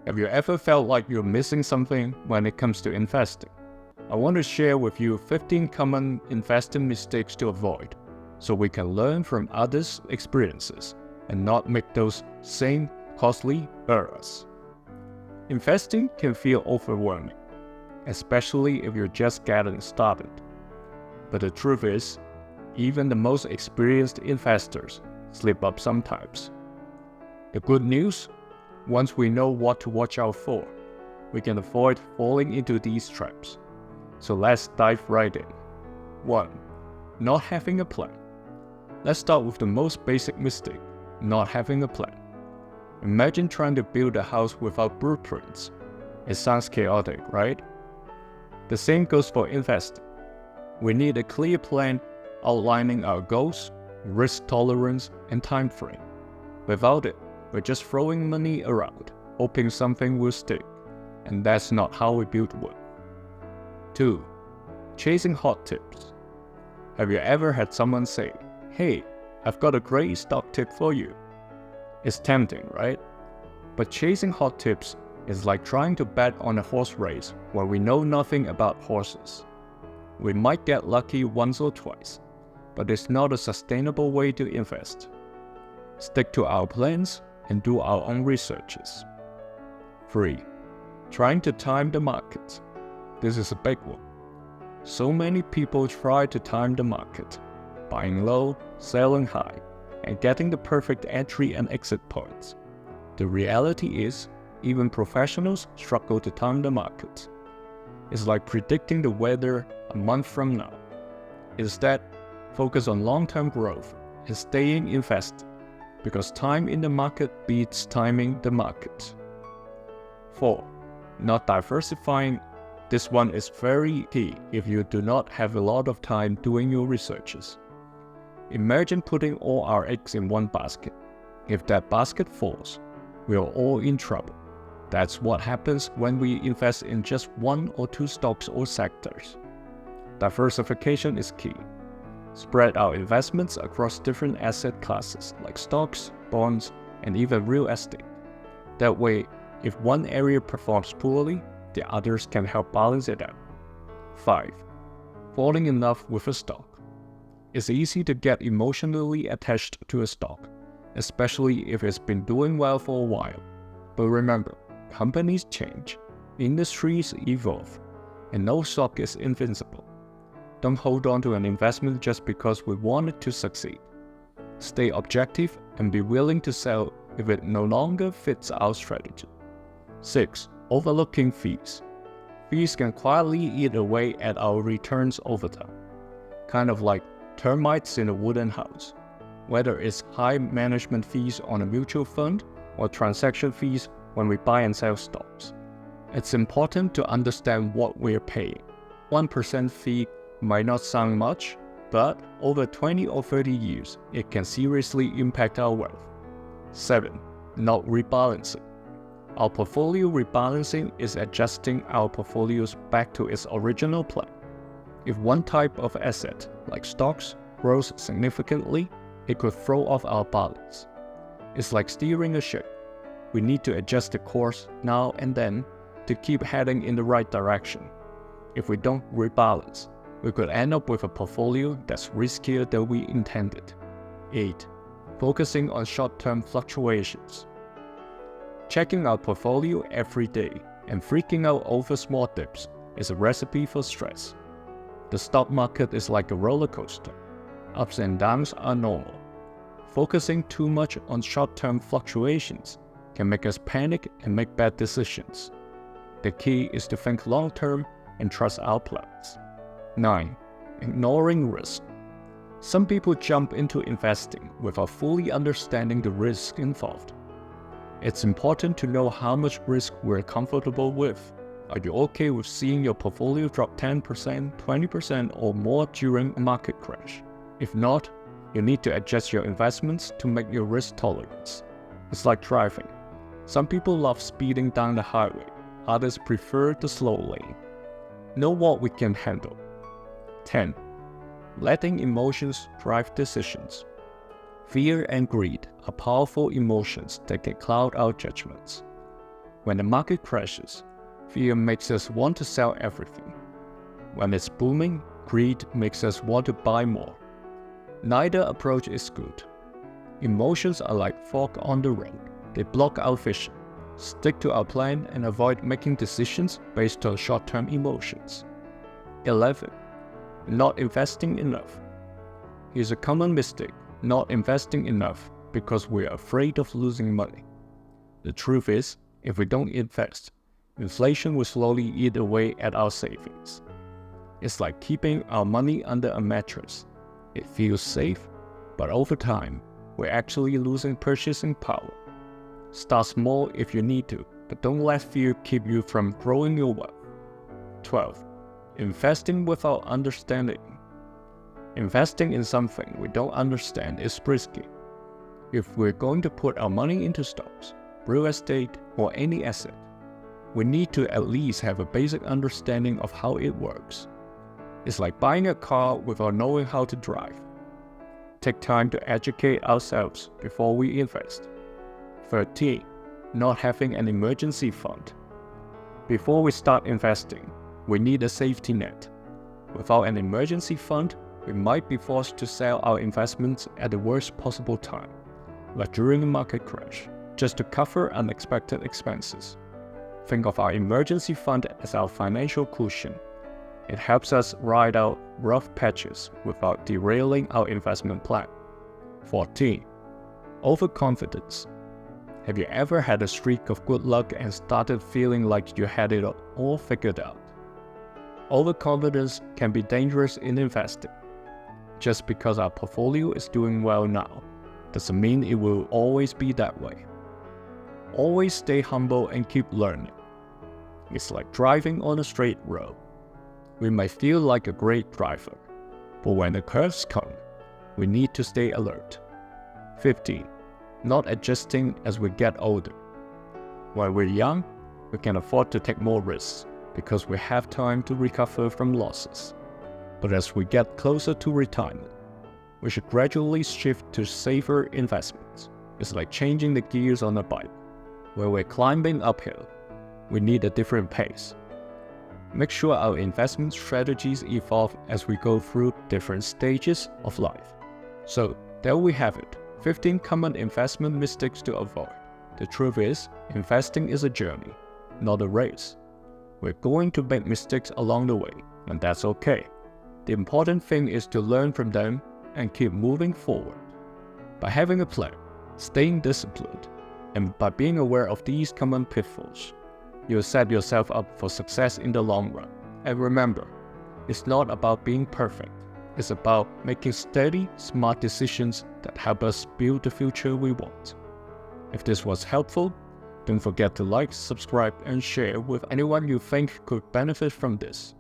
Have you ever felt like you're missing something when it comes to investing? I want to share with you 15 common investing mistakes to avoid, so we can learn from others' experiences and not make those same costly errors. Investing can feel overwhelming, especially if you're just getting started. But the truth is, even the most experienced investors slip up sometimes. The good news? Once we know what to watch out for, we can avoid falling into these traps. So let's dive right in. 1. Not having a plan. Let's start with the most basic mistake, not having a plan. Imagine trying to build a house without blueprints. It sounds chaotic, right? The same goes for investing. We need a clear plan outlining our goals, risk tolerance, and time frame. Without it, we're just throwing money around, hoping something will stick, and that's not how we build wealth. 2. Chasing hot tips. Have you ever had someone say, "Hey, I've got a great stock tip for you"? It's tempting, right? But chasing hot tips is like trying to bet on a horse race where we know nothing about horses. We might get lucky once or twice, but it's not a sustainable way to invest. Stick to our plans and do our own researches. 3. Trying to time the market. This is a big one. So many people try to time the market, buying low, selling high, and getting the perfect entry and exit points. The reality is, even professionals struggle to time the market. It's like predicting the weather a month from now. Instead, focus on long-term growth and staying invested, because time in the market beats timing the market. 4. Not diversifying. This one is very key if you do not have a lot of time doing your researches. Imagine putting all our eggs in one basket. If that basket falls, we are all in trouble. That's what happens when we invest in just one or two stocks or sectors. Diversification is key. Spread our investments across different asset classes like stocks, bonds, and even real estate. That way, if one area performs poorly, the others can help balance it out. 5. Falling in love with a stock. It's easy to get emotionally attached to a stock, especially if it's been doing well for a while. But remember, companies change, industries evolve, and no stock is invincible. Don't hold on to an investment just because we want it to succeed. Stay objective and be willing to sell if it no longer fits our strategy. 6. Overlooking fees. Fees can quietly eat away at our returns over time, kind of like termites in a wooden house. Whether it's high management fees on a mutual fund or transaction fees when we buy and sell stocks. It's important to understand what we're paying. 1% fee might not sound much, but over 20 or 30 years, it can seriously impact our wealth. 7. Not rebalancing. Our portfolio rebalancing is adjusting our portfolios back to its original plan. If one type of asset, like stocks, grows significantly, it could throw off our balance. It's like steering a ship. We need to adjust the course now and then to keep heading in the right direction. If we don't rebalance, we could end up with a portfolio that's riskier than we intended. 8. Focusing on short-term fluctuations. Checking our portfolio every day and freaking out over small dips is a recipe for stress. The stock market is like a roller coaster. Ups and downs are normal. Focusing too much on short-term fluctuations can make us panic and make bad decisions. The key is to think long-term and trust our plans. 9. Ignoring risk. Some people jump into investing without fully understanding the risk involved. It's important to know how much risk we're comfortable with. Are you okay with seeing your portfolio drop 10%, 20% or more during a market crash? If not, you need to adjust your investments to make your risk tolerance. It's like driving. Some people love speeding down the highway, others prefer the slow lane. Know what we can handle. 10. Letting emotions drive decisions. Fear and greed are powerful emotions that can cloud our judgments. When the market crashes, fear makes us want to sell everything. When it's booming, greed makes us want to buy more. Neither approach is good. Emotions are like fog on the road. They block our vision. Stick to our plan and avoid making decisions based on short-term emotions. 11. Not investing enough. Here's a common mistake: not investing enough because we're afraid of losing money. The truth is, if we don't invest, inflation will slowly eat away at our savings. It's like keeping our money under a mattress. It feels safe, but over time, we're actually losing purchasing power. Start small if you need to, but don't let fear keep you from growing your wealth. 12. Investing without understanding. Investing in something we don't understand is risky. If we're going to put our money into stocks, real estate, or any asset, we need to at least have a basic understanding of how it works. It's like buying a car without knowing how to drive. Take time to educate ourselves before we invest. 13. Not having an emergency fund. Before we start investing, we need a safety net. Without an emergency fund, we might be forced to sell our investments at the worst possible time, like during a market crash, just to cover unexpected expenses. Think of our emergency fund as our financial cushion. It helps us ride out rough patches without derailing our investment plan. 14. Overconfidence. Have you ever had a streak of good luck and started feeling like you had it all figured out? Overconfidence can be dangerous in investing. Just because our portfolio is doing well now, doesn't mean it will always be that way. Always stay humble and keep learning. It's like driving on a straight road. We may feel like a great driver, but when the curves come, we need to stay alert. 15. Not adjusting as we get older. When we're young, we can afford to take more risks because we have time to recover from losses. But as we get closer to retirement, we should gradually shift to safer investments. It's like changing the gears on a bike. When we're climbing uphill, we need a different pace. Make sure our investment strategies evolve as we go through different stages of life. So, there we have it. 15 common investment mistakes to avoid. The truth is, investing is a journey, not a race. We're going to make mistakes along the way, and that's okay. The important thing is to learn from them and keep moving forward. By having a plan, staying disciplined, and by being aware of these common pitfalls, you'll set yourself up for success in the long run. And remember, it's not about being perfect. It's about making steady, smart decisions that help us build the future we want. If this was helpful, don't forget to like, subscribe, and share with anyone you think could benefit from this.